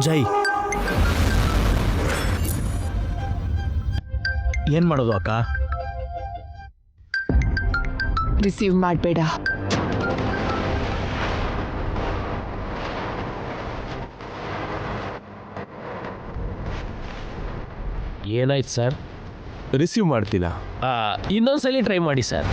ಜೈ, ಏನ್ ಮಾಡೋದು ಅಕ್ಕ? ರಿಸೀವ್ ಮಾಡಬೇಡ. ಏನಾಯ್ತು ಸರ್? ರಿಸೀವ್ ಮಾಡ್ತಿಲ್ಲ. ಇನ್ನೊಂದ್ಸಲಿ ಟ್ರೈ ಮಾಡಿ ಸರ್.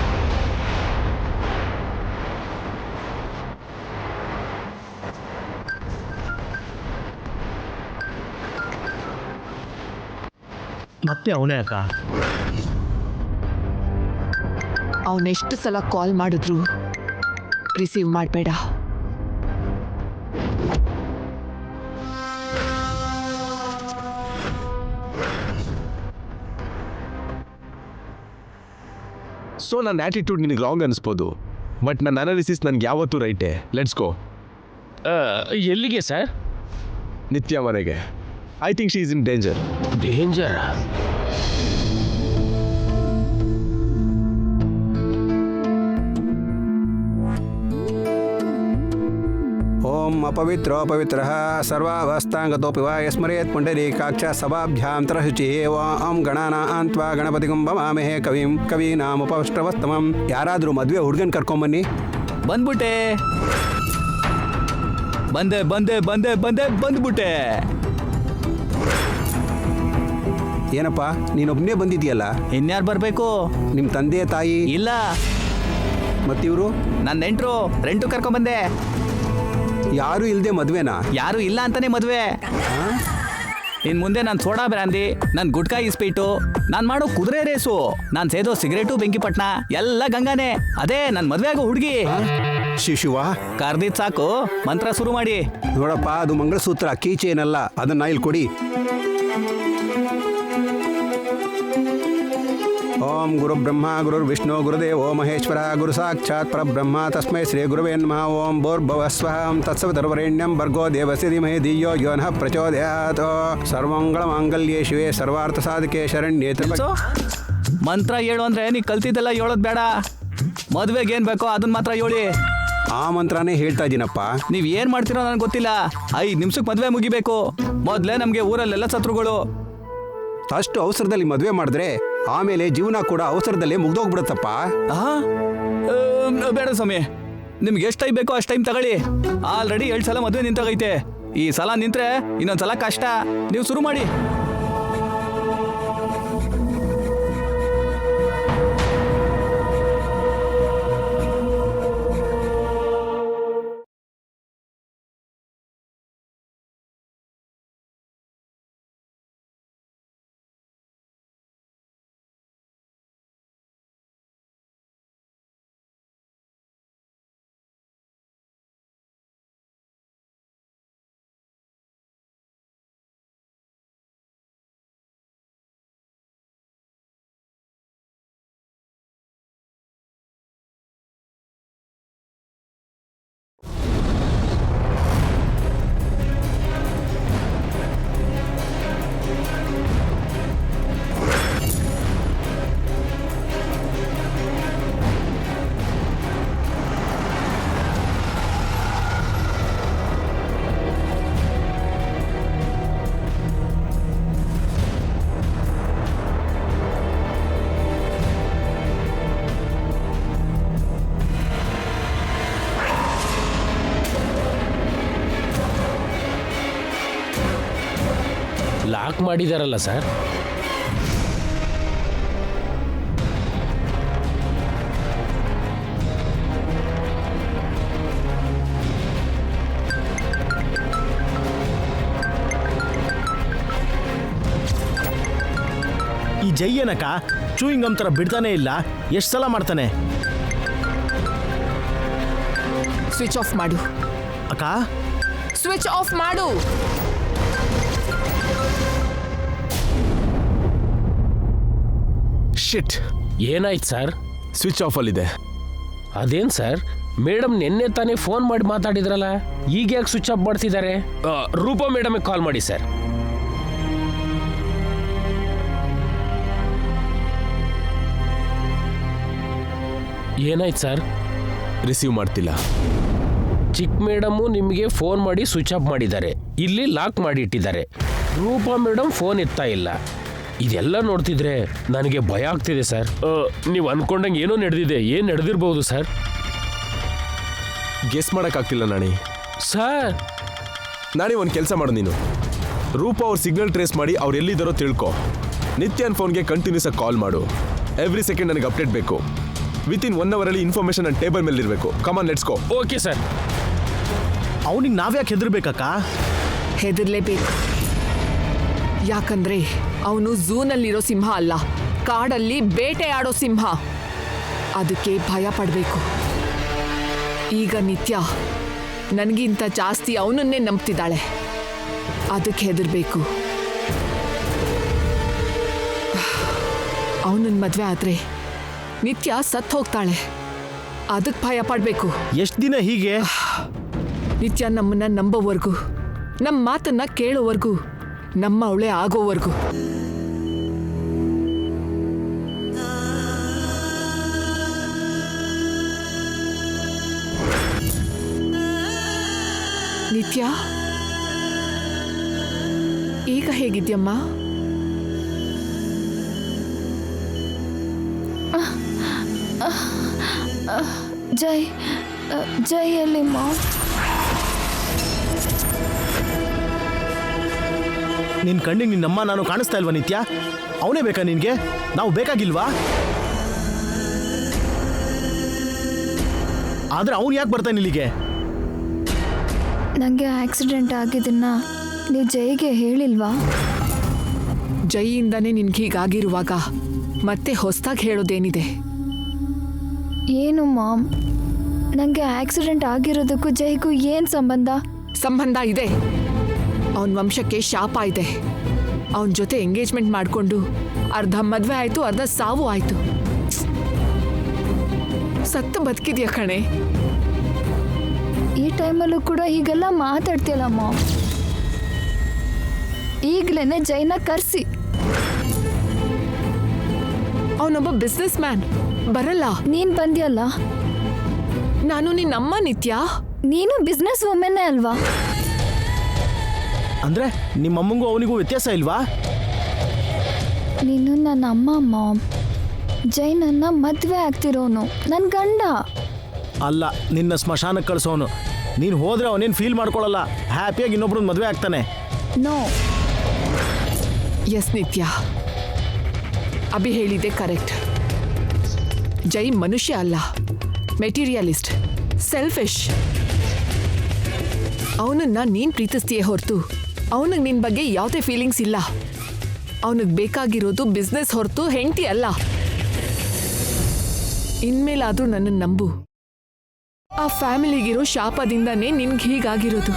ಮತ್ತೆ ಅವನೇ ಅಕ್ಕ. ಅವನೆಷ್ಟು ಸಲ ಕಾಲ್ ಮಾಡಿದ್ರು ರಿಸೀವ್ ಮಾಡಬೇಡ. ಸೊ ನನ್ನ ಆ್ಯಟಿಟ್ಯೂಡ್ ನಿನಗೆ ರಾಂಗ್ ಅನಿಸ್ಬೋದು, ಬಟ್ ನನ್ನ ಅನಾಲಿಸಿಸ್ ನನಗೆ ಯಾವತ್ತೂ ರೈಟೇ. Let's go. ಎಲ್ಲಿಗೆ ಸರ್? ನಿತ್ಯ ಮನೆಗೆ. I think she is in danger. Danger? ಓಂ ಅಪವಿತ್ರೋ ಪವಿತ್ರಃ ಸರ್ವಾವಸ್ಥಾಂಗತೋಪಿ ವಾ ಯಸ್ಮರೇತ್ ಪುಂಡರೀಕಾಕ್ಷ ಸಭಾಭ್ಯಾಂತರ ಶುಚಿ. ಓಂ ಗಣಾನಾಂ ತ್ವಾ ಗಣಪತಿಗಂ ಭವಾಮಹೇ ಕವಿಂ ಕವೀನಾಮುಪವಿಷ್ಟವಸ್ತಮಂ. ಯಾರಾದರೂ ಮದುವೆ ಹುಡುಗನ್ ಕರ್ಕೊಂಬನ್ನಿ. ಬಂದ್ಬಿಟ್ಟೆ, ಬಂದೆ ಬಂದೆ ಬಂದೆ ಬಂದೆ ಬಂದ್ಬಿಟ್ಟೆ. ಏನಪ್ಪ ನೀನೊಬ್ಬನೇ ಬಂದಿದೆಯಲ್ಲ? ಇನ್ಯಾರು ಬರಬೇಕು? ನಿಮ್ಮ ತಂದೆ ತಾಯಿ ಇಲ್ಲ, ಮತ್ತಿವರು ನನ್ನ ನೆಂಟರು ರೆಂಟು ಕರ್ಕೊಂಬಂದೆ. ಯಾರೂ ಇಲ್ಲದೆ ಮದುವೆನಾ? ಯಾರು ಇಲ್ಲ ಅಂತಾನೆ ಮದುವೆ. ಇನ್ನು ಮುಂದೆ ನಾನು ಸೋಡಾ ಬ್ರಾಂದಿ, ನನ್ನ ಗುಟ್ಕಾ ಇಸ್ಪೀಟು, ನಾನು ಮಾಡೋ ಕುದುರೆ ರೇಸು, ನಾನು ಸೇದೋ ಸಿಗರೇಟು ಬೆಂಕಿಪಟ್ನ ಎಲ್ಲ ಗಂಗಾನೆ. ಅದೇ ನನ್ನ ಮದುವೆ ಆಗೋ ಹುಡುಗಿ. ಶಿಶುವ ಕರ್ದಿದ್ ಸಾಕು, ಮಂತ್ರ ಶುರು ಮಾಡಿ. ನೋಡಪ್ಪ, ಅದು ಮಂಗಳಸೂತ್ರ, ಕೀಚೆ ಏನಲ್ಲ. ಅದನ್ನ ಇಲ್ಲಿ ಕೊಡಿ. ಓಂ ಗುರು ಬ್ರಹ್ಮ ಗುರು ವಿಷ್ಣು ಗುರುದೇವೋ ಮಹೇಶ್ವರ ಗುರು ಸಾಕ್ಷಾತ್ ಪರಬ್ರಹ್ಮ ತಸ್ಮೈ ಶ್ರೀ ಗುರುವೇ ನಮಃ. ಓಂ ಭೂರ್ಭುವಸ್ವಃ ತತ್ಸವಿತುರ್ವರೆಣ್ಯಂ ಭರ್ಗೋ ದೇವಸ್ಯ ಧೀಮಹಿ ಧಿಯೋ ಯೋ ನಃ ಪ್ರಚೋದಯಾತ್. ಸರ್ವಮಂಗಳಮಾಂಗಲ್ಯೇ ಶಿವೆ ಸರ್ವಾರ್ಥ ಸಾಧಕೆ ಶರಣ್ಯೇ ತ್ರ್ಯಂಬಕೆ. ಮಂತ್ರ ಹೇಳು ಅಂದ್ರೆ ನೀ ಕಲ್ತಿದ್ದೆಲ್ಲ ಹೇಳೋದು ಬೇಡ. ಮದುವೆಗೆ ಏನು ಬೇಕೋ ಅದನ್ನ ಮಾತ್ರ ಹೇಳಿ. ಆ ಮಂತ್ರನೇ ಹೇಳ್ತಾ ಇದ್ದೀನಪ್ಪ. ನೀವು ಏನು ಮಾಡ್ತೀರೋ ನನಗೆ ಗೊತ್ತಿಲ್ಲ. 5 ನಿಮಿಷಕ್ಕೆ ಮದುವೆ ಮುಗಿಬೇಕು. ಮೊದಲೇ ನಮಗೆ ಊರಲ್ಲೆಲ್ಲ ಶತ್ರುಗಳು. ಅಷ್ಟು ಅವಸರದಲ್ಲಿ ಮದುವೆ ಮಾಡಿದ್ರೆ ಆಮೇಲೆ ಜೀವನ ಕೂಡ ಅವಸರದಲ್ಲೇ ಮುಗ್ದೋಗ್ಬಿಡುತ್ತಪ್ಪ. ಬೇಡ ಸ್ವಾಮಿ, ನಿಮ್ಗೆ ಎಷ್ಟು ಟೈಮ್ ಬೇಕೋ ಅಷ್ಟು ಟೈಮ್ ತಗೊಳ್ಳಿ. ಆಲ್ರೆಡಿ 2 ಸಲ ಮದುವೆ ನಿಂತಾಗೈತೆ. ಈ ಸಲ ನಿಂತ್ರೆ ಇನ್ನೊಂದ್ಸಲ ಕಷ್ಟ. ನೀವು ಶುರು ಮಾಡಿ. ಲಾಕ್ ಮಾಡಿದಾರಲ್ಲ ಸರ್? ಈ ಜೈ ಏನಕ್ಕ ಚೂಯಿಂಗಮ್ ಥರ ಬಿಡ್ತಾನೆ ಇಲ್ಲ, ಎಷ್ಟು ಸಲ ಮಾಡ್ತಾನೆ? ಸ್ವಿಚ್ ಆಫ್ ಮಾಡು ಅಕ್ಕ. ಸ್ವಿಚ್ ಆಫ್ ಮಾಡು. ಶಿಟ್. ಏನಾಯ್ತು ಸರ್? ಸ್ವಿಚ್ ಆಫಲ್ಲಿದೆ. ಅದೇನು ಸರ್, ಮೇಡಮ್ ನಿನ್ನೆ ತಾನೇ ಫೋನ್ ಮಾಡಿ ಮಾತಾಡಿದ್ರಲ್ಲ, ಈಗ ಯಾಕೆ ಸ್ವಿಚ್ ಆಫ್ ಮಾಡ್ತಿದ್ದಾರೆ? ರೂಪಾ ಮೇಡಮ್ಗೆ ಕಾಲ್ ಮಾಡಿ ಸರ್. ಏನಾಯ್ತು ಸರ್? ರಿಸೀವ್ ಮಾಡ್ತಿಲ್ಲ. ಚಿಕ್ಕ ಮೇಡಮ್ಮು ನಿಮಗೆ ಫೋನ್ ಮಾಡಿ ಸ್ವಿಚ್ ಆಫ್ ಮಾಡಿದ್ದಾರೆ. ಇಲ್ಲಿ ಲಾಕ್ ಮಾಡಿ ಇಟ್ಟಿದ್ದಾರೆ. ರೂಪಾ ಮೇಡಮ್ ಫೋನ್ ಎತ್ತಾ ಇಲ್ಲ. ಇದೆಲ್ಲ ನೋಡ್ತಿದ್ರೆ ನನಗೆ ಭಯ ಆಗ್ತಿದೆ ಸರ್. ನೀವು ಅನ್ಕೊಂಡಂಗೆ ಏನೋ ನಡೆದಿದೆ. ಏನು ನಡೆದಿರ್ಬೋದು ಸರ್? ಗೆಸ್ ಮಾಡೋಕ್ಕಾಗ್ತಿಲ್ಲ ನಾಣಿ. ಸರ್ ನಾಣಿ ಒಂದು ಕೆಲಸ ಮಾಡು ನೀನು. ರೂಪಾ ಅವ್ರ ಸಿಗ್ನಲ್ ಟ್ರೇಸ್ ಮಾಡಿ ಅವ್ರು ಎಲ್ಲಿದ್ದಾರೋ ತಿಳ್ಕೊ. ನಿತ್ಯನ್ ಫೋನ್ಗೆ ಕಂಟಿನ್ಯೂಸ್ ಆಗಿ ಕಾಲ್ ಮಾಡು. ಎವ್ರಿ ಸೆಕೆಂಡ್ ನನಗೆ ಅಪ್ಡೇಟ್ ಬೇಕು. ವಿತಿನ್ 1 ಅವರಲ್ಲಿ ಇನ್ಫಾರ್ಮೇಶನ್ ನನ್ನ ಟೇಬಲ್ ಮೇಲೆ ಇರಬೇಕು. Come on let's go. Okay sir. ಅವನಿಗೆ ನಾವ್ಯಾಕೆ ಹೆದರ್ಬೇಕಕ್ಕ? ಹೆದರ್ಲೇಬೇಕು. ಯಾಕಂದ್ರೆ ಅವನು ಝೂನಲ್ಲಿರೋ ಸಿಂಹ ಅಲ್ಲ, ಕಾಡಲ್ಲಿ ಬೇಟೆಯಾಡೋ ಸಿಂಹ. ಅದಕ್ಕೆ ಭಯ ಪಡಬೇಕು. ಈಗ ನಿತ್ಯ ನನಗಿಂತ ಜಾಸ್ತಿ ಅವನನ್ನೇ ನಂಬ್ತಿದ್ದಾಳೆ. ಅದಕ್ಕೆ ಹೆದರ್ಬೇಕು. ಅವನನ್ನ ಮದುವೆ ಆದ್ರೆ ನಿತ್ಯ ಸತ್ತು ಹೋಗ್ತಾಳೆ. ಅದಕ್ಕೆ ಭಯ ಪಡಬೇಕು. ಎಷ್ಟು ದಿನ ಹೀಗೆ? ನಿತ್ಯ ನಮ್ಮನ್ನ ನಂಬೋವರೆಗೂ, ನಮ್ಮ ಮಾತನ್ನ ಕೇಳೋವರೆಗೂ, ನಮ್ಮ ಅವಳೆ ಆಗೋವರೆಗೂ. ನಿತ್ಯ, ಈಗ ಹೇಗಿದ್ಯಮ್ಮ? ಜೈ ಎಲ್ಲಿ ಮಾಮ್? ನಿನ್ ಕಣ್ಣಿಗೆ ನಿನ್ನಮ್ಮ ನಾನು ಕಾಣಿಸ್ತಾ ಇಲ್ವಾ ನಿತ್ಯ? ಅವನೇ ಬೇಕಾ ನಿನ್ಗೆ? ನಾವು ಬೇಕಾಗಿಲ್ವಾ? ಆದ್ರೆ ಅವನು ಯಾಕೆ ಬರ್ತಾನೆ ಇಲ್ಲಿಗೆ? ನನಗೆ ಆಕ್ಸಿಡೆಂಟ್ ಆಗಿದ್ದನ್ನ ನೀವು ಜೈಗೆ ಹೇಳಿಲ್ವಾ? ಜೈಯಿಂದಾನೇ ನಿನ್ಗೆ ಹೀಗಾಗಿರುವಾಗ ಮತ್ತೆ ಹೊಸ್ದಾಗಿ ಹೇಳೋದೇನಿದೆ? ಏನು ಮಾಮ್, ನನಗೆ ಆಕ್ಸಿಡೆಂಟ್ ಆಗಿರೋದಕ್ಕೂ ಜೈಗೂ ಏನು ಸಂಬಂಧ? ಸಂಬಂಧ ಇದೆ. ಅವನ ವಂಶಕ್ಕೆ ಶಾಪ ಇದೆ. ಅವನ ಜೊತೆ ಎಂಗೇಜ್ಮೆಂಟ್ ಮಾಡಿಕೊಂಡು ಅರ್ಧ ಮದುವೆ ಆಯ್ತು, ಅರ್ಧ ಸಾವು ಆಯ್ತು. ಸತ್ತು ಬದುಕಿದ್ಯಾ ಕಣೆ. ಈ ಟೈಮಲ್ಲೂ ಕೂಡ ಹೀಗೆಲ್ಲ ಮಾತಾಡ್ತೀಯಲ್ಲ ಮಾಮ್. ಈಗಲೇ ಜೈನ ಕರೆಸಿ. ಅವನೊಬ್ಬ ಬಿಸ್ನೆಸ್ ಮ್ಯಾನ್, ಬರಲ್ಲ. ನೀನು ಬಂದ್ಯಲ್ಲ. ನಾನು ನಿನ್ನಮ್ಮ ನಿತ್ಯ. ನೀನು ಬಿಸ್ನೆಸ್ ವುಮೆನ್ನೇ ಅಲ್ವಾ? ಅಂದ್ರೆ ನಿಮ್ಮಮ್ಮಂಗೂ ಅವನಿಗೂ ವ್ಯತ್ಯಾಸ ಇಲ್ವಾ? ನೀನು ನನ್ನ ಅಮ್ಮ ಮಾಮ್. ಜೈ ನನ್ನ ಮದುವೆ ಆಗ್ತಿರೋನು, ನನ್ನ ಗಂಡ ಅಲ್ಲ, ನಿನ್ನ ಸ್ಮಶಾನಕ್ಕೆ ಕಳಿಸೋನು. ನೀನು ಹೋದ್ರೆ ಅವನೇನು ಫೀಲ್ ಮಾಡ್ಕೊಳ್ಳಲ್ಲ. ಹ್ಯಾಪಿಯಾಗಿ ಇನ್ನೊಬ್ರನ್ನ ಮದುವೆ ಆಗ್ತಾನೆ. ನೋ. ಎಸ್ ನಿತ್ಯ, ಅಭಿ ಹೇಳಿದೆ ಕರೆಕ್ಟ್. ಜೈ ಮನುಷ್ಯ ಅಲ್ಲ, ಮೆಟೀರಿಯಲಿಸ್ಟ್, ಸೆಲ್ಫಿಶ್. ಅವನನ್ನ ನೀನ್ ಪ್ರೀತಿಸ್ತೀಯೇ ಹೊರತು ಅವನಿಗೆ ನಿನ್ನ ಬಗ್ಗೆ ಯಾವುದೇ ಫೀಲಿಂಗ್ಸ್ ಇಲ್ಲ. ಅವನಿಗೆ ಬೇಕಾಗಿರೋದು ಬಿಸ್ನೆಸ್ ಹೊರತು ಹೆಂಡತಿ ಅಲ್ಲ. ಇನ್ಮೇಲಾದ್ರೂ ನನ್ನನ್ನು ನಂಬು. ಆ ಫ್ಯಾಮಿಲಿಗಿರೋ ಶಾಪದಿಂದಾನೇ ನಿನ್ಗೆ ಹೀಗಾಗಿರೋದು.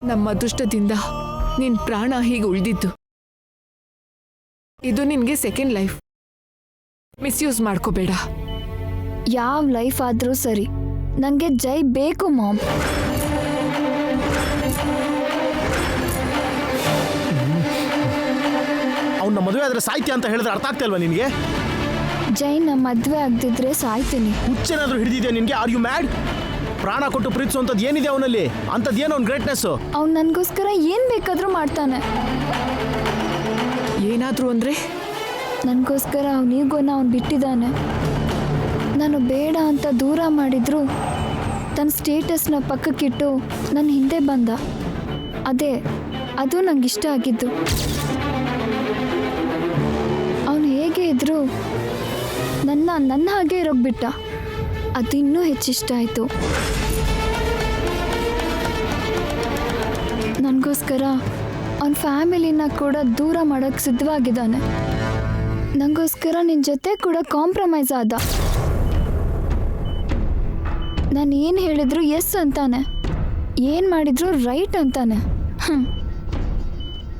ನಮ್ಮ ಅದೃಷ್ಟದಿಂದ ನಿನ್ ಪ್ರಾಣ ಹೀಗೆ ಉಳಿದಿದ್ದು. ಇದು ನಿನ್ಗೆ ಸೆಕೆಂಡ್ ಲೈಫ್. ಮಿಸ್ಯೂಸ್ ಮಾಡ್ಕೋಬೇಡ. ಯಾವ ಲೈಫ್ ಆದರೂ ಸರಿ, ನನಗೆ ಜೈ ಬೇಕು ಮಾಮ್. ಅವನ್ನ ಮದುವೆ ಆದ್ರೆ ಸಾಹಿತ್ಯ ಅಂತ ಹೇಳಿದ್ರೆ ಅರ್ಥ ಆಗ್ತಾ ಇಲ್ವಾ ನಿನಗೆ? ಜೈನ ಮದುವೆ ಆಗದಿದ್ರೆ ಸಾಯ್ತೀನಿ. ಹುಚ್ಚೇನಾದ್ರೂ ಹಿಡಿದಿದ್ಯಾ ನಿನಗೆ? Are you mad? ಪ್ರಾಣ ಕೊಟ್ಟು ಪ್ರೀತಿಸುವಂಥದ್ದು ಏನಿದೆ ಅವನಲ್ಲಿ? ಅಂಥದ್ದೇನು ಅವ್ನ ಗ್ರೇಟ್ನೆಸ್ಸು? ಅವ್ನು ನನಗೋಸ್ಕರ ಏನು ಬೇಕಾದರೂ ಮಾಡ್ತಾನೆ. ಏನಾದ್ರೂ ಅಂದ್ರೆ ನನಗೋಸ್ಕರ ಅವನಿಗೋನ ಅವ್ನು ಬಿಟ್ಟಿದ್ದಾನೆ. ನಾನು ಬೇಡ ಅಂತ ದೂರ ಮಾಡಿದ್ರು ತನ್ನ ಸ್ಟೇಟಸ್ನ ಪಕ್ಕಕ್ಕಿಟ್ಟು ನನ್ನ ಹಿಂದೆ ಬಂದ. ಅದು ನಂಗೆ ಇಷ್ಟ ಆಗಿದ್ದು. ಅವನು ಹೇಗೆ ಇದ್ರು ನನ್ನ ಹಾಗೆ ಇರೋಕೆ ಬಿಟ್ಟ. ಅದು ಇನ್ನೂ ಹೆಚ್ಚಿಷ್ಟ ಆಯಿತು. ನನಗೋಸ್ಕರ ಅವನ ಫ್ಯಾಮಿಲಿನ ಕೂಡ ದೂರ ಮಾಡೋಕ್ಕೆ ಸಿದ್ಧವಾಗಿದ್ದಾನೆ. ನನಗೋಸ್ಕರ ನಿನ್ನ ಜೊತೆ ಕೂಡ ಕಾಂಪ್ರಮೈಸ್ ಆದ. ನಾನು ಏನು ಹೇಳಿದ್ರು ಎಸ್ ಅಂತಾನೆ, ಏನು ಮಾಡಿದ್ರು ರೈಟ್ ಅಂತಾನೆ.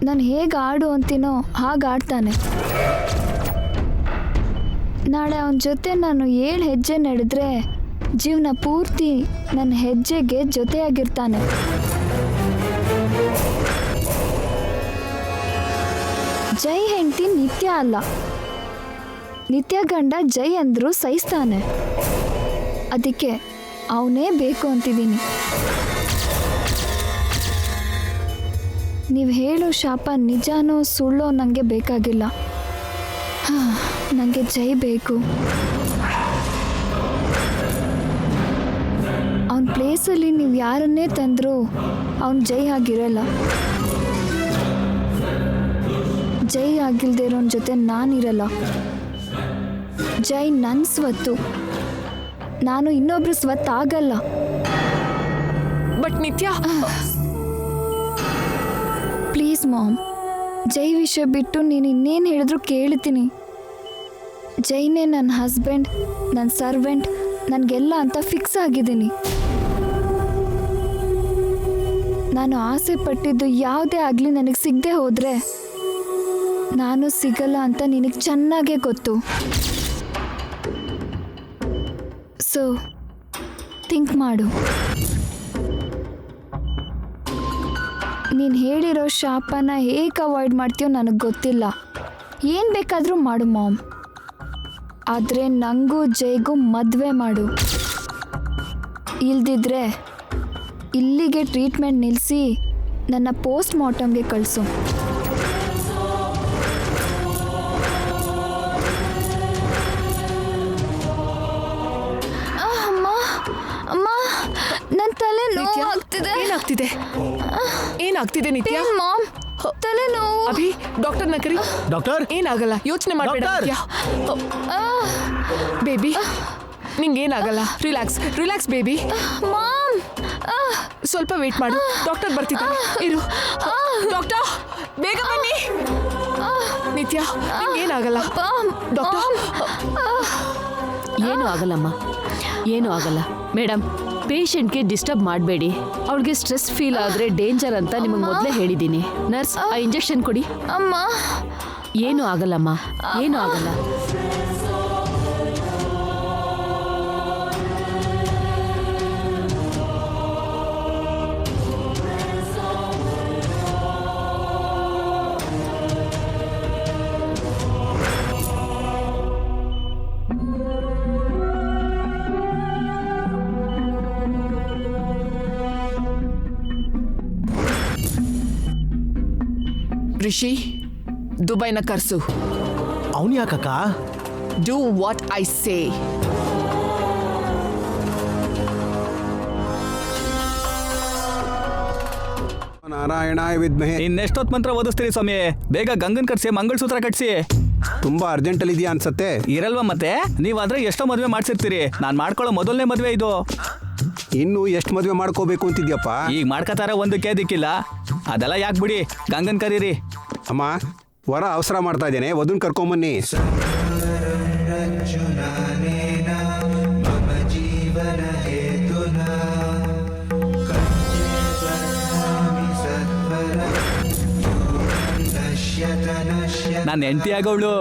ನಾನು ಹೇಗೆ ಆಡು ಅಂತೀನೋ ಹಾಗೆ ಆಡ್ತಾನೆ. ನಾಳೆ ಅವನ ಜೊತೆ ನಾನು 7 ಹೆಜ್ಜೆ ನಡೆದ್ರೆ ಜೀವನ ಪೂರ್ತಿ ನನ್ನ ಹೆಜ್ಜೆಗೆ ಜೊತೆಯಾಗಿರ್ತಾನೆ. ಜೈ ಹೆಂಡತಿ ನಿತ್ಯ ಅಲ್ಲ, ನಿತ್ಯ ಗಂಡ ಜೈ ಅಂದರೂ ಸಹಿಸ್ತಾನೆ. ಅದಕ್ಕೆ ಅವನೇ ಬೇಕು ಅಂತಿದ್ದೀನಿ. ನೀವು ಹೇಳೋ ಶಾಪ ನಿಜಾನೋ ಸುಳ್ಳೋ ನನಗೆ ಬೇಕಾಗಿಲ್ಲ. ನನಗೆ ಜೈ ಬೇಕು. ಅವನ ಪ್ಲೇಸಲ್ಲಿ ನೀವು ಯಾರನ್ನೇ ತಂದರೂ ಅವನು ಜೈ ಆಗಿರಲ್ಲ. ಜೈ ಆಗಿಲ್ದೇ ಇರೋನ ಜೊತೆ ನಾನಿರಲ್ಲ. ಜೈ ನನ್ನ ಸ್ವತ್ತು, ನಾನು ಇನ್ನೊಬ್ರು ಸ್ವತ್ತು ಆಗಲ್ಲ. ಬಟ್ ನಿತ್ಯ, ಪ್ಲೀಸ್ ಮಾಮ್, ಜೈ ವಿಷಯ ಬಿಟ್ಟು ನೀನು ಇನ್ನೇನು ಹೇಳಿದ್ರು ಕೇಳ್ತೀನಿ. ಜೈನೇ ನನ್ನ ಹಸ್ಬೆಂಡ್, ನನ್ನ ಸರ್ವೆಂಟ್, ನನಗೆಲ್ಲ ಅಂತ ಫಿಕ್ಸ್ ಆಗಿದ್ದೀನಿ. ನಾನು ಆಸೆ ಪಟ್ಟಿದ್ದು ಯಾವುದೇ ಆಗಲಿ ನನಗೆ ಸಿಗದೆ ಹೋದರೆ ನಾನು ಸಿಗಲ್ಲ ಅಂತ ನಿನಗೆ ಚೆನ್ನಾಗೇ ಗೊತ್ತು. ಸೊ ಥಿಂಕ್ ಮಾಡು. ನೀನು ಹೇಳಿರೋ ಶಾಪನ ಹೇಗೆ ಅವಾಯ್ಡ್ ಮಾಡ್ತೀಯೋ ನನಗೆ ಗೊತ್ತಿಲ್ಲ. ಏನು ಬೇಕಾದರೂ ಮಾಡು ಮಾಮ್, ಆದರೆ ನನಗೂ ಜೈಗೂ ಮದುವೆ ಮಾಡು. ಇಲ್ದಿದ್ರೆ ಇಲ್ಲಿಗೆ ಟ್ರೀಟ್ಮೆಂಟ್ ನಿಲ್ಲಿಸಿ ನನ್ನ ಪೋಸ್ಟ್ ಮಾರ್ಟಮ್ಗೆ ಕಳಿಸು. ಅಮ್ಮ ಅಮ್ಮ, ನನ್ನ ತಲೆ ನೋವು ಆಗ್ತಿದೆ. ಏನಾಗ್ತಿದೆ? ಏನಾಗ್ತಿದೆ ನಿತ್ಯ? ಮಾಮ್, ತಲೆ ನೋವು. ಅಭಿ, ಡಾಕ್ಟರ್ನ ಕರಿ. ಡಾಕ್ಟರ್, ಏನಾಗಲ್ಲ, ಯೋಚನೆ ಮಾಡಬೇಡ. ಡಾಕ್ಟರ್! ಬೇಬಿ, ನಿಂಗೇನಾಗಲ್ಲ. Relax relax baby. ಮಾಮ್, ಸ್ವಲ್ಪ ವೇಟ್ ಮಾಡು, ಡಾಕ್ಟರ್ ಬರ್ತಿದ್ದಾರೆ. ಇರು. ಡಾಕ್ಟರ್, ಬೇಗ ಬನ್ನಿ. ನಿತ್ಯ, ನಿಂಗೇನಾಗಲ್ಲ. ಡಾಕ್ಟರ್, ಏನೂ ಆಗಲ್ಲಮ್ಮ, ಏನೂ ಆಗಲ್ಲ. ಮೇಡಮ್, ಪೇಷಂಟ್ಗೆ ಡಿಸ್ಟರ್ಬ್ ಮಾಡಬೇಡಿ. ಅವಳಿಗೆ ಸ್ಟ್ರೆಸ್ ಫೀಲ್ ಆದರೆ ಡೇಂಜರ್ ಅಂತ ನಿಮಗೆ ಮೊದಲೇ ಹೇಳಿದ್ದೀನಿ. ನರ್ಸ್, ಆ ಇಂಜೆಕ್ಷನ್ ಕೊಡಿ. ಅಮ್ಮ, ಏನೂ ಆಗಲ್ಲಮ್ಮ, ಏನೂ ಆಗಲ್ಲ. ರಿಷಿ, ದುಬೈನ ಕರ್ಸು. ಅವನು ಯಾಕಕ್ಕ? Do what I say. ನಾರಾಯಣಾಯ ವಿದ್ಮಹೆ. ಇನ್ನೆಷ್ಟೊತ್ತು ಮಂತ್ರ ಓದಿಸ್ತೀರಿ ಸ್ವಾಮಿ? ಬೇಗ ಗಂಗನ್ ಕಟ್ಸಿ, ಮಂಗಳಸೂತ್ರ ಕಟ್ಸಿ. ತುಂಬಾ ಅರ್ಜೆಂಟಲ್ಲಿ ಇದೆಯಾ ಅನ್ಸತ್ತೆ. ಇರಲ್ವಾ ಮತ್ತೆ? ನೀವಾದ್ರೆ ಎಷ್ಟೋ ಮದುವೆ ಮಾಡ್ಸಿರ್ತೀರಿ. ನಾನು ಮಾಡ್ಕೊಳ್ಳೋ ಮೊದಲನೇ ಮದುವೆ ಇದು. ಇನ್ನು ಎಷ್ಟು ಮದುವೆ ಮಾಡ್ಕೋಬೇಕು ಅಂತಿದ್ಯಪ್ಪ? ಈಗ ಮಾಡ್ಕೋತಾರ ಒಂದಕ್ಕೆ ದಿಕ್ಕಿಲ್ಲ. ಅದೆಲ್ಲ ಯಾಕೆ ಬಿಡಿ, ಗಂಗನ್ ಕರೀರಿ. ಅಮ್ಮ, ವರ ಅವಸರ ಮಾಡ್ತಾ ಇದ್ದೇನೆ, ವಧುನ್ ಕರ್ಕೊಂಬನ್ನಿ. ನಾನು ಹೆಂಡತಿ ಆಗೋವಳು.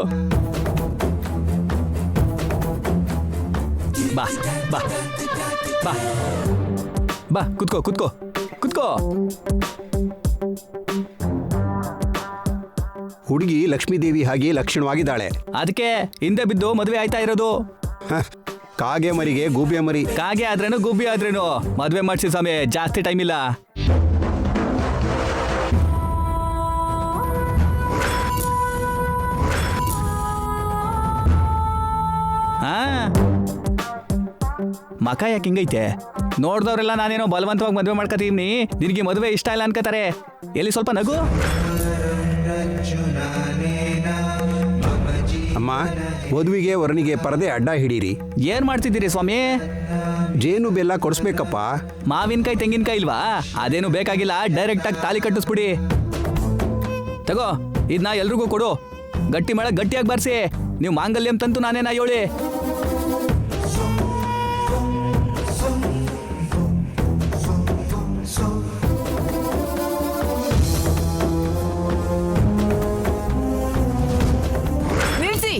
ಬಾ ಬಾ ಬಾ ಬಾ, ಕುತ್ಕೋ ಕುತ್ಕೋ ಕುತ್ಕೋ. ಹುಡುಗಿ ಲಕ್ಷ್ಮೀದೇವಿ ಹಾಗೆ ಲಕ್ಷಣವಾಗಿದ್ದಾಳೆ. ಅದಕ್ಕೆ ಹಿಂದೆ ಬಿದ್ದು ಮದುವೆ ಆಯ್ತಾ ಇರೋದು. ಕಾಗೆ ಮರಿಗೆ ಗೂಬೆ ಮರಿ. ಕಾಗೆ ಆದ್ರೇನು ಗುಬ್ಬಿ ಆದ್ರೇನು ಮದುವೆ ಮಾಡಿಸಿ ಸ್ವಾಮಿ, ಜಾಸ್ತಿ ಟೈಮ್ ಇಲ್ಲ. ಮಕ ಯಾಕೆ ಹಿಂಗೈತೆ? ನೋಡ್ದವ್ರೆಲ್ಲ ನಾನೇನೋ ಬಲವಂತವಾಗಿ ಮದುವೆ ಮಾಡ್ಕೊತೀವಿ, ನಿನಗೆ ಮದುವೆ ಇಷ್ಟ ಇಲ್ಲ ಅನ್ಕೋತಾರೆ. ಎಲ್ಲಿ ಸ್ವಲ್ಪ ನಗು. ಅಮ್ಮ, ವಧುವಿಗೆ ವರನಿಗೆ ಪರದೆ ಅಡ್ಡ ಹಿಡೀರಿ. ಏನ್ ಮಾಡ್ತಿದ್ದೀರಿ ಸ್ವಾಮಿ? ಜೇನು ಬೆಲ್ಲ ಕೊಡಿಸ್ಬೇಕಪ್ಪ. ಮಾವಿನಕಾಯಿ ತೆಂಗಿನಕಾಯಿ ಇಲ್ವಾ? ಅದೇನು ಬೇಕಾಗಿಲ್ಲ, ಡೈರೆಕ್ಟ್ ಆಗಿ ತಾಲಿ ಕಟ್ಟಿಸ್ಬಿಡಿ. ತಗೋ, ಇದನ್ನ ಎಲ್ರಿಗೂ ಕೊಡು. ಗಟ್ಟಿ ಮೇಳ ಗಟ್ಟಿಯಾಗಿ ಬಾರಿಸಿ. ನೀವು ಮಾಂಗಲ್ಯಂ ತಂತು ನಾನೇನ ಹೇಳಿ. ನಿಲ್ಸಿ.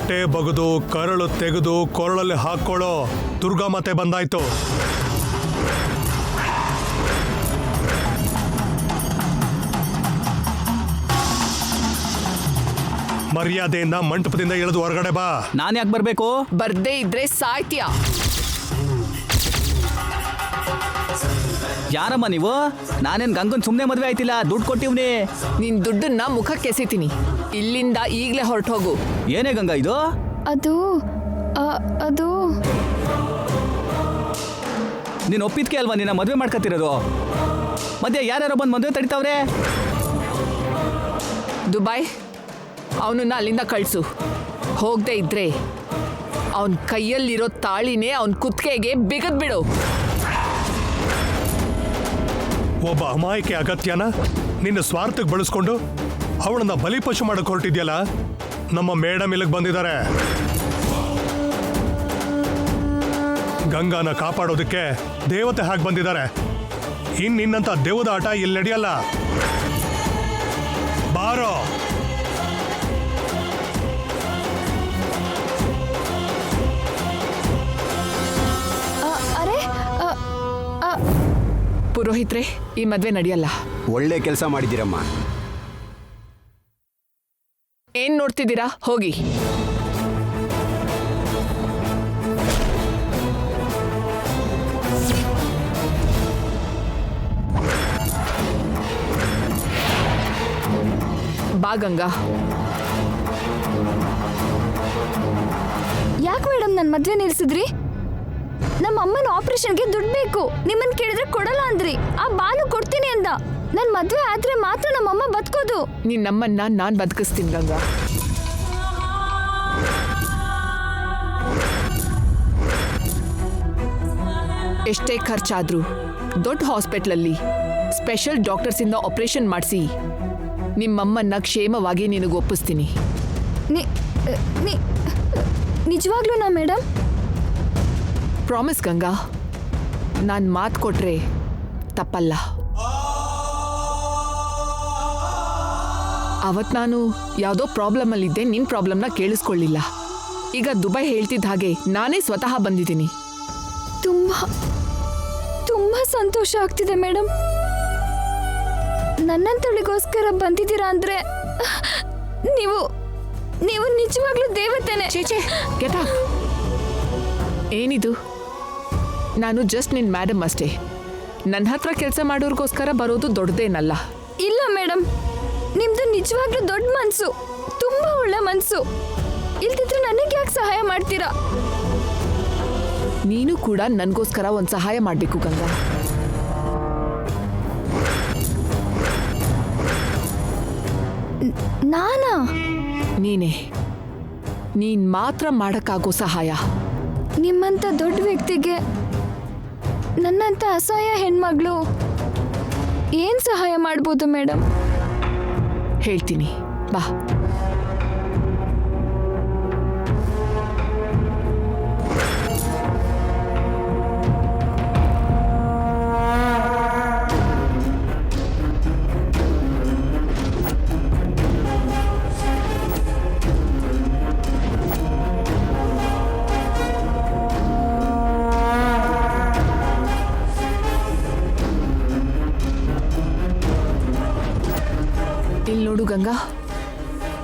ಹೊಟ್ಟೆ ಬಗದು ಕರಳು ತೆಗೆದು ಕೊರಳಲ್ಲಿ ಹಾಕೊಳ್ಳೋ ದುರ್ಗಾಮಾತೆ ಬಂದಾಯ್ತು. ಮರ್ಯಾದೆಯಿಂದ ಮಂಟಪದಿಂದ ಇಳಿದು ಹೊರಗಡೆ ಬಾ. ನಾನು ಯಾಕೆ ಬರಬೇಕು? ಬರ್ದೇ ಇದ್ರೆ ಸಾಯ್ತೀಯ. ಯಾರಮ್ಮ ನೀವು? ನಾನೇನು ಗಂಗನ್ ಸುಮ್ಮನೆ ಮದುವೆ ಆಯ್ತಿಲ್ಲ, ದುಡ್ಡು ಕೊಟ್ಟಿವ್ನಿ. ನಿನ್ ದುಡ್ಡನ್ನ ಮುಖಕ್ಕೆ ಎಸಿತೀನಿ. ಇಲ್ಲಿಂದ ಈಗಲೇ ಹೊರಟೋಗು. ಏನೇ ಗಂಗಾ ಇದು? ಅದು ಅದು ನೀನು ಒಪ್ಪಿದ್ಕೆ ಅಲ್ವಾ ನಿನ್ನ ಮದುವೆ ಮಾಡ್ಕೊತಿರೋದು? ಮಧ್ಯೆ ಯಾರ್ಯಾರೋ ಬಂದು ಮದುವೆ ತಡಿತಾವ್ರೆ. ದುಬೈ, ಅವನನ್ನ ಅಲ್ಲಿಂದ ಕಳಿಸು. ಹೋಗದೆ ಇದ್ರೆ ಅವನ ಕೈಯಲ್ಲಿರೋ ತಾಳಿನೇ ಅವನ ಕುತ್ತಿಗೆಗೆ ಬಿಗಿದ್ಬಿಡು. ಒಬ್ಬ ಅಮಾಯಕೆ ಅಗತ್ಯನ ನಿನ್ನ ಸ್ವಾರ್ಥಕ್ಕೆ ಬಳಸ್ಕೊಂಡು ಅವಳನ್ನ ಬಲಿಪಶು ಮಾಡಕ್ ಹೊರಟಿದ್ಯಲ್ಲ. ನಮ್ಮ ಮೇಡಮ್ ಇಲ್ಲಿಗೆ ಬಂದಿದ್ದಾರೆ. ಗಂಗಾನ ಕಾಪಾಡೋದಕ್ಕೆ ದೇವತೆ ಹಾಗೆ ಬಂದಿದ್ದಾರೆ. ನಿನ್ನಂತ ದೇವದ ಆಟ ಇಲ್ಲಿ ನಡೆಯಲ್ಲ. ಬಾರೋ. ಅರೆ ಪುರೋಹಿತ್ರೆ, ಈ ಮದ್ವೆ ನಡೆಯಲ್ಲ. ಒಳ್ಳೆ ಕೆಲಸ ಮಾಡಿದ್ದೀರಮ್ಮ. ಏನ್ ನೋಡ್ತಿದ್ದೀರಾ? ಹೋಗಿ. ಬಾ ಗಂಗಾ. ಯಾಕೆ ಮೇಡಮ್ ನನ್ನ ಮದ್ವೆ ನಿಲ್ಸಿದ್ರಿ? ನಮ್ಮ ಅಮ್ಮನ ಆಪರೇಷನ್ಗೆ ದುಡ್ಡು ಬೇಕು. ನಿಮ್ಮನ್ನ ಕೇಳಿದ್ರೆ ಕೊಡಲ್ಲ ಅಂದ್ರಿ. ಆ ಬಾನು ಕೊಡ್ತೀನಿ ಅಂದ. ನನ್ನ ಮದ್ವೆ ಆದ್ರೆ ಮಾತ್ರ ನಮ್ಮಮ್ಮ ಬದುಕೋದು. ನಿನ್ನಮ್ಮನ್ನ ನಾನ್ ಬದುಕಿಸ್ತೀನಿ ಗಂಗಾ. ಎಷ್ಟೇ ಖರ್ಚಾದ್ರೂ ದೊಡ್ಡ ಹಾಸ್ಪಿಟ್ಲಲ್ಲಿ ಸ್ಪೆಷಲ್ ಡಾಕ್ಟರ್ಸ್ ಇಂದ ಆಪರೇಷನ್ ಮಾಡಿಸಿ ನಿಮ್ಮಮ್ಮನ್ನ ಕ್ಷೇಮವಾಗಿ ನಿನಗೆ ಒಪ್ಪಿಸ್ತೀನಿ. ನಿಜವಾಗ್ಲೂನಾ ಮೇಡಮ್? ಪ್ರಾಮಿಸ್ ಗಂಗಾ. ನಾನು ಮಾತು ಕೊಟ್ರೆ ತಪ್ಪಲ್ಲ. ಅವತ್ತು ನಾನು ಯಾವುದೋ ಪ್ರಾಬ್ಲಮಲ್ಲಿದ್ದೆ, ನಿನ್ನ ಪ್ರಾಬ್ಲಮ್ನ ಕೇಳಿಸ್ಕೊಳ್ಳಿಲ್ಲ. ಈಗ ದುಬೈ ಹೇಳ್ತಿದ್ದ ಹಾಗೆ ನಾನೇ ಸ್ವತಃ ಬಂದಿದ್ದೀನಿ. ತುಂಬಾ ಸಂತೋಷ ಆಗ್ತಿದೆ ಮೇಡಮ್. ನನ್ನಂತಳಿಗೋಸ್ಕರ ಬಂದಿದ್ದೀರಾ ಅಂದ್ರೆ ನೀವು ನೀವು ನಿಜವಾಗ್ಲೂ ದೇವತೆನೆ. ಚೇಚೆ ಗೆಟಾ. ಏನಿದು? ನಾನು ಜಸ್ಟ್ ನಿನ್ನ ಮೇಡಮ್ ಅಷ್ಟೇ. ನನ್ನ ಹತ್ರ ಕೆಲಸ ಮಾಡೋರ್ಗೋಸ್ಕರ ಬರೋದು ದೊಡ್ಡದೇನಲ್ಲ. ಇಲ್ಲ ಮೇಡಮ್, ನಿಮ್ದು ನಿಜವಾಗ್ಲೂ ದೊಡ್ಡ ಮನ್ಸು, ತುಂಬಾ ಒಳ್ಳೆ ಮನ್ಸು. ಇಲ್ದಿದ್ರೆ ನನಗೆ ಯಾಕೆ ಸಹಾಯ ಮಾಡ್ತೀರಾ? ನೀನು ಕೂಡ ನನಗೋಸ್ಕರ ಒಂದು ಸಹಾಯ ಮಾಡಬೇಕು ಗಂಗಾ. ನಾನಾ? ನೀನೇ. ನೀನ್ ಮಾತ್ರ ಮಾಡಕ್ಕಾಗೋ ಸಹಾಯ. ನಿಮ್ಮಂತ ದೊಡ್ಡ ವ್ಯಕ್ತಿಗೆ ನನ್ನಂತ ಅಸಹಾಯ ಹೆಣ್ಮಗಳು ಏನ್ ಸಹಾಯ ಮಾಡ್ಬೋದು ಮೇಡಮ್? ಹೇಳ್ತೀನಿ, ಬಾ. ಇಲ್ಲಿ ನೋಡು ಗಂಗಾ,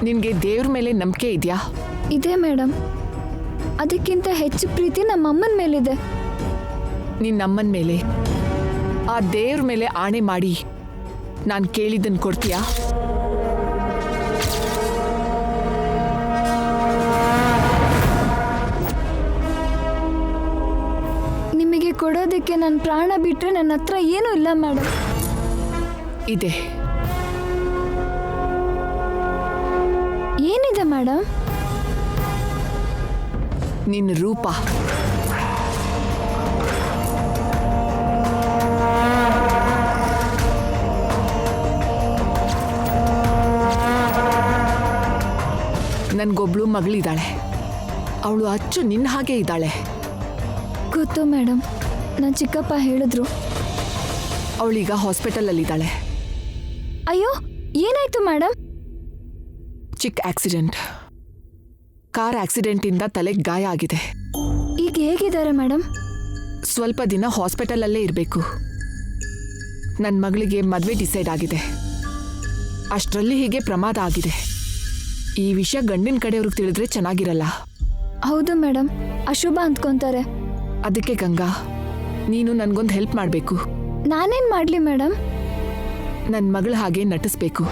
ನಿನ್ಗೆ ದೇವ್ರ ಮೇಲೆ ನಂಬಿಕೆ ಇದೆಯಾ? ಇದೆ ಮೇಡಮ್. ಅದಕ್ಕಿಂತ ಹೆಚ್ಚು ಪ್ರೀತಿ ನಮ್ಮ ಅಮ್ಮನ ಮೇಲಿದೆ. ನಿನ್ನಮ್ಮನ ಮೇಲೆ, ಆ ದೇವ್ರ ಮೇಲೆ ಆಣೆ ಮಾಡಿ ನಾನು ಕೇಳಿದ್ದನ್ನು ಕೊಡ್ತೀಯಾ? ನಿಮಗೆ ಕೊಡೋದಕ್ಕೆ ನನ್ನ ಪ್ರಾಣ ಬಿಟ್ಟರೆ ನನ್ನ ಹತ್ರ ಏನೂ ಇಲ್ಲ ಮೇಡಮ್. ಇದೆ. ಏನಿದೆ ಮೇಡಮ್? ನಿನ್ನ ರೂಪ. ನನ್ಗೊಬ್ಳು ಮಗಳಿದ್ದಾಳೆ. ಅವಳು ಅಚ್ಚು ನಿನ್ನ ಹಾಗೆ ಇದ್ದಾಳೆ. ಗೊತ್ತು ಮೇಡಮ್, ನನ್ನ ಚಿಕ್ಕಪ್ಪ ಹೇಳಿದ್ರು. ಅವಳೀಗ ಹಾಸ್ಪಿಟಲಲ್ಲಿದ್ದಾಳೆ. ಅಯ್ಯೋ, ಏನಾಯ್ತು ಮೇಡಮ್? ಚಿಕ್ಕ ಆಕ್ಸಿಡೆಂಟ್. ಕಾರ್ ಆಕ್ಸಿಡೆಂಟಿಂದ ತಲೆಗೆ ಗಾಯ ಆಗಿದೆ. ಈಗ ಹೇಗಿದ್ದಾರೆ ಮೇಡಮ್? ಸ್ವಲ್ಪ ದಿನ ಹಾಸ್ಪಿಟಲಲ್ಲೇ ಇರಬೇಕು. ನನ್ನ ಮಗಳಿಗೆ ಮದುವೆ ಡಿಸೈಡ್ ಆಗಿದೆ. ಅಷ್ಟರಲ್ಲಿ ಹೀಗೆ ಪ್ರಮಾದ ಆಗಿದೆ. ಈ ವಿಷಯ ಗಂಡಿನ ಕಡೆಯವ್ರಿಗೆ ತಿಳಿದ್ರೆ ಚೆನ್ನಾಗಿರಲ್ಲ. ಹೌದು ಮೇಡಮ್, ಅಶುಭ ಅಂದ್ಕೊಂತಾರೆ. ಅದಕ್ಕೆ ಗಂಗಾ, ನೀನು ನನ್ಗೊಂದು ಹೆಲ್ಪ್ ಮಾಡಬೇಕು. ನಾನೇನ್ ಮಾಡ್ಲಿ ಮೇಡಮ್? ನನ್ನ ಮಗಳ ಹಾಗೆ ನಟಿಸ್ಬೇಕು.